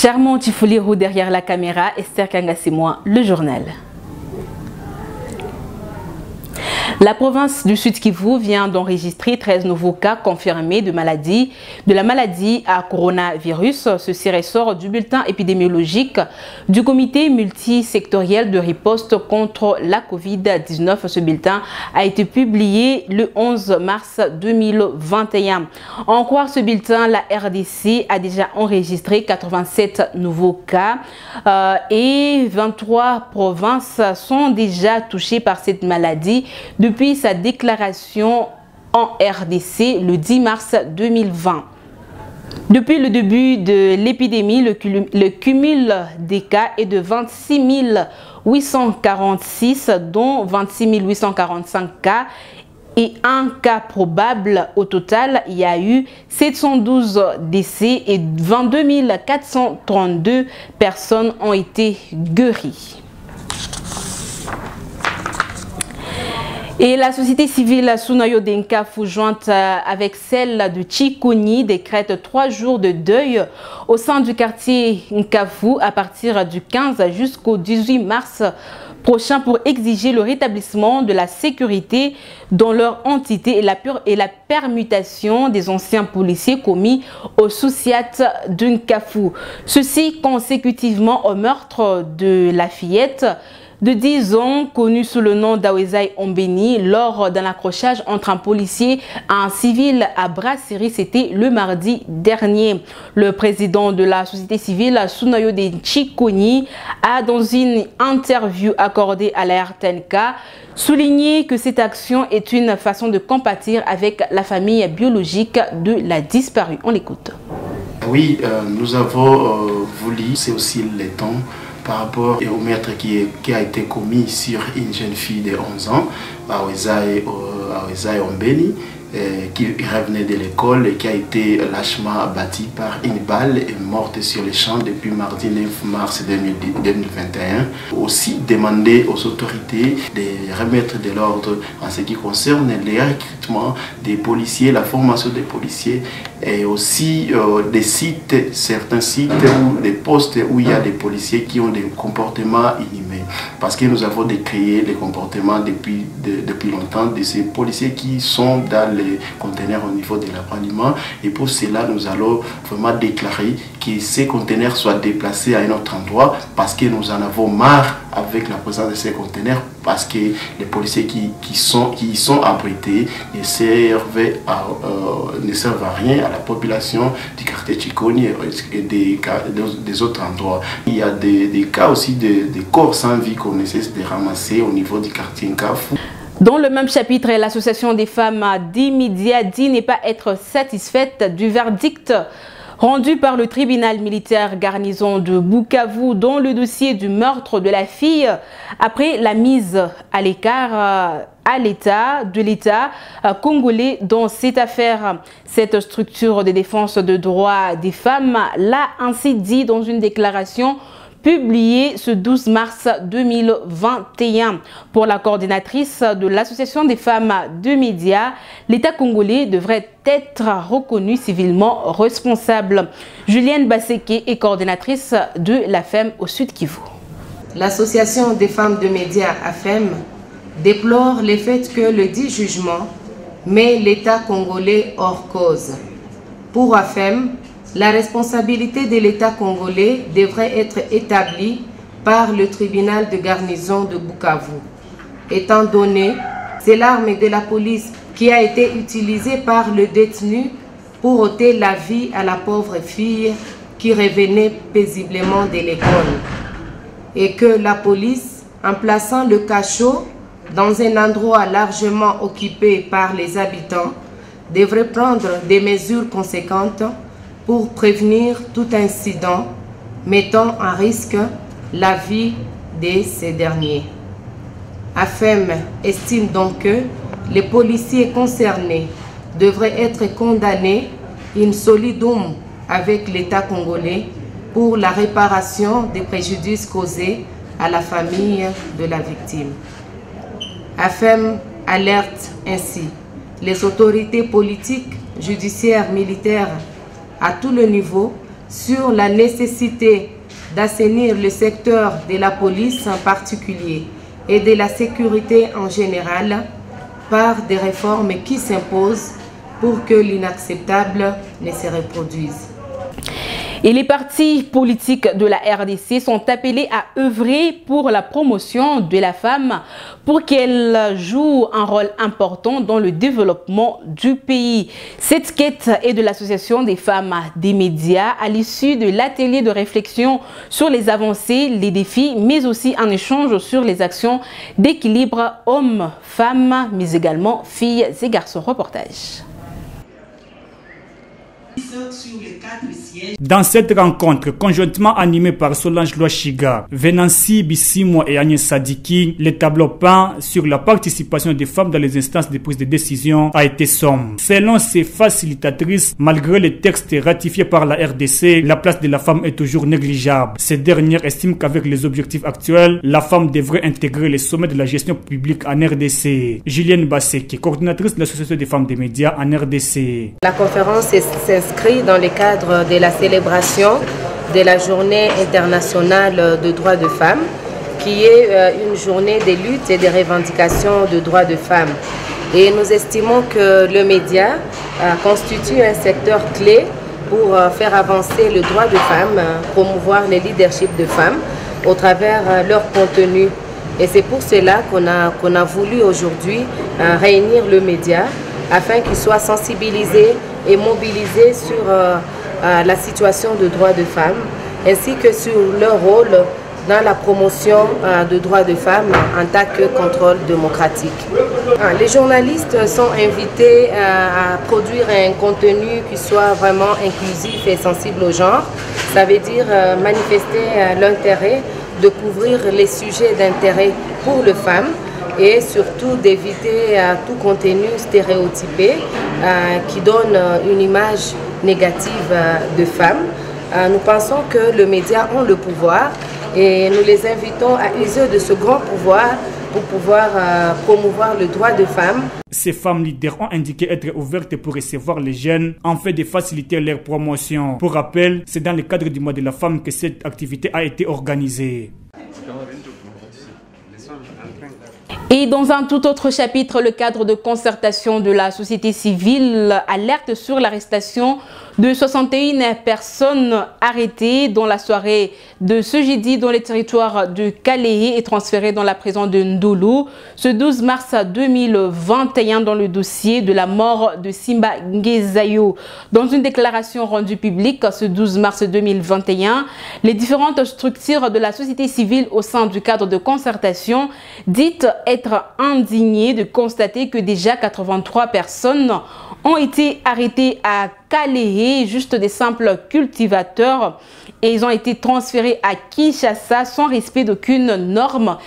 Charmant Tifulirou derrière la caméra, Esther Kangassimwa, le journal. La province du Sud-Kivu vient d'enregistrer 13 nouveaux cas confirmés de la maladie à coronavirus. Ceci ressort du bulletin épidémiologique du comité multisectoriel de riposte contre la Covid-19. Ce bulletin a été publié le 11 mars 2021. En croire ce bulletin, la RDC a déjà enregistré 87 nouveaux cas et 23 provinces sont déjà touchées par cette maladie depuis sa déclaration en RDC le 10 mars 2020. Depuis le début de l'épidémie, le cumul des cas est de 26 846, dont 26 845 cas et un cas probable. Au total, il y a eu 712 décès et 22 432 personnes ont été guéries. Et la société civile Sunayo Denkafu, jointe avec celle de Chikoni, décrète 3 jours de deuil au sein du quartier Nkafu à partir du 15 jusqu'au 18 mars prochain pour exiger le rétablissement de la sécurité dans leur entité et la permutation des anciens policiers commis au Souciat d'Nkafu. Ceci consécutivement au meurtre de la fillette de 10 ans, connu sous le nom d'Awezai Ombeni, lors d'un accrochage entre un policier et un civil à Brasserie. C'était le mardi dernier. Le président de la société civile, Sunayo Chikoni, a, dans une interview accordée à la RTNK, souligné que cette action est une façon de compatir avec la famille biologique de la disparue. On l'écoute. Oui, nous avons voulu, c'est aussi le temps, par rapport au meurtre qui a été commis sur une jeune fille de 11 ans, Awezai Ombeni, qui revenait de l'école et qui a été lâchement abattue par une balle et morte sur les champs depuis mardi 9 mars 2021. Aussi demander aux autorités de remettre de l'ordre en ce qui concerne les recrutements des policiers, la formation des policiers et aussi des sites, certains sites ou des postes où il y a des policiers qui ont des comportements inhumains. Parce que nous avons décrié les comportements depuis longtemps de ces policiers qui sont dans les conteneurs au niveau de l'appareillement. Et pour cela, nous allons vraiment déclarer que ces conteneurs soient déplacés à un autre endroit parce que nous en avons marre avec la présence de ces conteneurs, parce que les policiers qui y sont abrités ne servent à rien à la population du quartier Chikoni et des autres endroits. Il y a des cas aussi de corps sans vie qu'on essaie de ramasser au niveau du quartier Nkafu. Dans le même chapitre, l'association des femmes d'Imidia dit ne pas être satisfaite du verdict rendu par le tribunal militaire garnison de Bukavu dans le dossier du meurtre de la fille après la mise à l'écart de l'État congolais dans cette affaire. Cette structure de défense des droits des femmes l'a ainsi dit dans une déclaration publié ce 12 mars 2021. Pour la coordinatrice de l'Association des femmes de médias, l'État congolais devrait être reconnu civilement responsable. Julienne Baseke est coordinatrice de l'AFEM au Sud-Kivu. L'Association des femmes de médias AFEM déplore le fait que le dit jugement met l'État congolais hors cause. Pour AFEM, la responsabilité de l'État congolais devrait être établie par le tribunal de garnison de Bukavu, étant donné c'est l'arme de la police qui a été utilisée par le détenu pour ôter la vie à la pauvre fille qui revenait paisiblement de l'école, et que la police, en plaçant le cachot dans un endroit largement occupé par les habitants, devrait prendre des mesures conséquentes pour prévenir tout incident mettant en risque la vie de ces derniers. AFEM estime donc que les policiers concernés devraient être condamnés in solidum avec l'État congolais pour la réparation des préjudices causés à la famille de la victime. AFEM alerte ainsi les autorités politiques, judiciaires, militaires à tout le niveau sur la nécessité d'assainir le secteur de la police en particulier et de la sécurité en général par des réformes qui s'imposent pour que l'inacceptable ne se reproduise. Et les partis politiques de la RDC sont appelés à œuvrer pour la promotion de la femme pour qu'elle joue un rôle important dans le développement du pays. Cette quête est de l'Association des femmes des médias à l'issue de l'atelier de réflexion sur les avancées, les défis, mais aussi un échange sur les actions d'équilibre hommes-femmes, mais également filles et garçons. Reportage. Dans cette rencontre, conjointement animée par Solange Loachiga, Venancy Bissimo et Agnès Sadiki, le tableau peint sur la participation des femmes dans les instances de prise de décision a été sombre. Selon ces facilitatrices, malgré les textes ratifiés par la RDC, la place de la femme est toujours négligeable. Ces dernières estiment qu'avec les objectifs actuels, la femme devrait intégrer les sommets de la gestion publique en RDC. Julienne Bassé, qui est coordinatrice de l'Association des femmes des médias en RDC. La conférence s'inscrit dans le cadre de la célébration de la Journée internationale de droits de femmes, qui est une journée de lutte et de revendication de droits de femmes. Et nous estimons que le média constitue un secteur clé pour faire avancer le droit de femmes, promouvoir le leadership de femmes au travers leur contenu. Et c'est pour cela qu'on a voulu aujourd'hui réunir le média afin qu'il soit sensibilisé et mobilisé sur la situation de droits de femmes, ainsi que sur leur rôle dans la promotion de droits de femmes en tant que contrôle démocratique. Les journalistes sont invités à produire un contenu qui soit vraiment inclusif et sensible au genre. Ça veut dire manifester l'intérêt de couvrir les sujets d'intérêt pour les femmes et surtout d'éviter tout contenu stéréotypé qui donne une image négative de femmes. Nous pensons que les médias ont le pouvoir et nous les invitons à user de ce grand pouvoir pour pouvoir promouvoir le droit de femmes. Ces femmes leaders ont indiqué être ouvertes pour recevoir les jeunes en fait de faciliter leur promotion. Pour rappel, c'est dans le cadre du mois de la femme que cette activité a été organisée. Et dans un tout autre chapitre, le cadre de concertation de la société civile alerte sur l'arrestation de 61 personnes arrêtées dans la soirée de ce jeudi dans les territoires de Kalehe et transférées dans la prison de Ndolo ce 12 mars 2021 dans le dossier de la mort de Simba Ngezayo. Dans une déclaration rendue publique ce 12 mars 2021, les différentes structures de la société civile au sein du cadre de concertation dites être indignées de constater que déjà 83 personnes ont été arrêtés à Kalehe, juste des simples cultivateurs, et ils ont été transférés à Kinshasa sans respect d'aucune norme.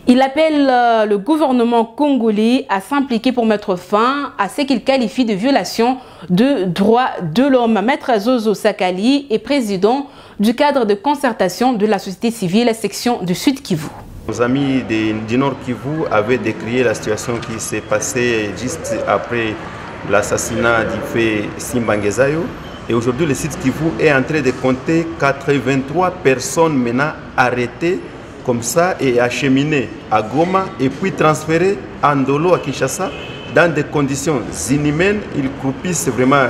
Il appelle le gouvernement congolais à s'impliquer pour mettre fin à ce qu'il qualifie de violation de droits de l'homme. Maître Zozo Sakali est président du cadre de concertation de la société civile section du Sud Kivu. Nos amis du Nord Kivu avaient décrié la situation qui s'est passée juste après l'assassinat du fait Simba Ngezayo. Et aujourd'hui, le Sud Kivu est en train de compter 83 personnes maintenant arrêtées comme ça et acheminées à Goma et puis transférées à Ndolo, à Kinshasa, dans des conditions inhumaines. Ils croupissent vraiment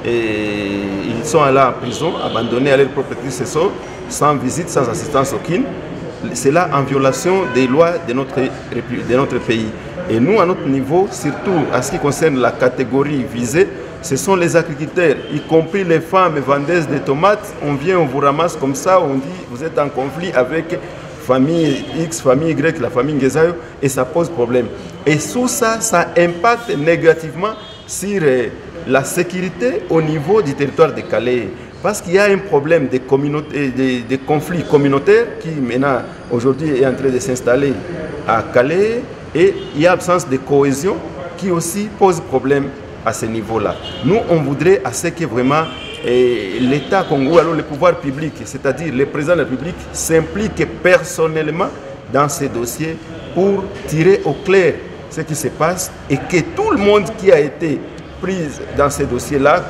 et ils sont là en prison, abandonnés à leur propre tristesse, sans visite, sans assistance aucune. C'est là en violation des lois de notre pays. Et nous, à notre niveau, surtout en ce qui concerne la catégorie visée, ce sont les agriculteurs, y compris les femmes vendeuses de tomates. On vient, on vous ramasse comme ça, on dit vous êtes en conflit avec famille X, famille Y, la famille Ngezayo, et ça pose problème. Et tout ça, ça impacte négativement sur la sécurité au niveau du territoire de Kalehe. Parce qu'il y a un problème de conflits communautaires qui maintenant aujourd'hui est en train de s'installer à Kalehe et il y a absence de cohésion qui aussi pose problème à ce niveau-là. Nous, on voudrait à ce que vraiment l'État congolais, alors le pouvoir public, c'est-à-dire le président de la République, s'implique personnellement dans ces dossiers pour tirer au clair ce qui se passe et que tout le monde qui a été prises dans ces dossiers-là,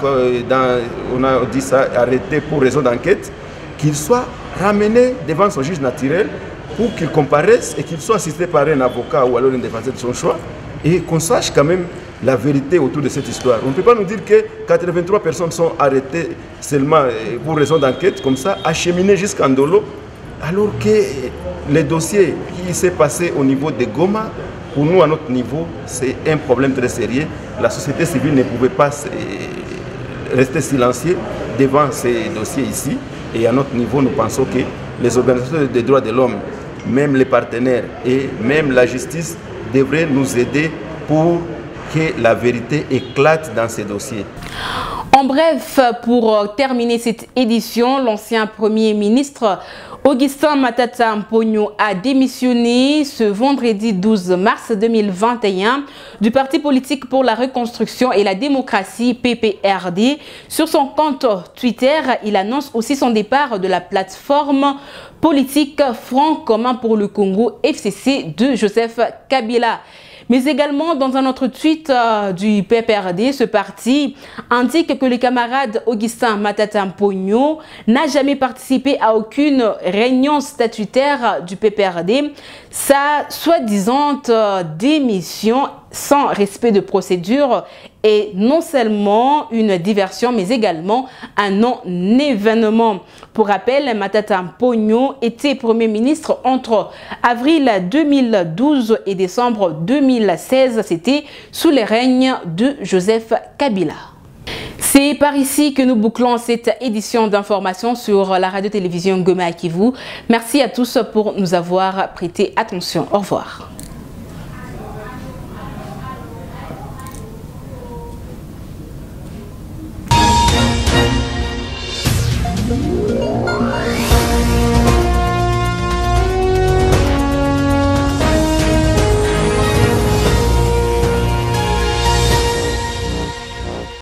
on a dit ça, arrêté pour raison d'enquête, qu'il soit ramené devant son juge naturel pour qu'il comparaisse et qu'il soit assisté par un avocat ou alors un défenseur de son choix et qu'on sache quand même la vérité autour de cette histoire. On ne peut pas nous dire que 83 personnes sont arrêtées seulement pour raison d'enquête, comme ça, acheminées jusqu'en Ndolo, alors que les dossiers qui s'est passé au niveau de Goma, pour nous, à notre niveau, c'est un problème très sérieux. La société civile ne pouvait pas rester silencieuse devant ces dossiers ici. Et à notre niveau, nous pensons que les organisations des droits de l'homme, même les partenaires et même la justice devraient nous aider pour que la vérité éclate dans ces dossiers. En bref, pour terminer cette édition, l'ancien Premier ministre Augustin Matata Mponyo a démissionné ce vendredi 12 mars 2021 du Parti politique pour la reconstruction et la démocratie PPRD. Sur son compte Twitter, il annonce aussi son départ de la plateforme politique Front commun pour le Congo FCC de Joseph Kabila. Mais également, dans un autre tweet du PPRD, ce parti indique que le camarade Augustin Matata Mponyo n'a jamais participé à aucune réunion statutaire du PPRD. Sa soi-disant démission sans respect de procédure est non seulement une diversion, mais également un non-événement. Pour rappel, Matata Mponyo était Premier ministre entre avril 2012 et décembre 2016. C'était sous le règne de Joseph Kabila. C'est par ici que nous bouclons cette édition d'information sur la radio-télévision Goma Kivu. Merci à tous pour nous avoir prêté attention. Au revoir.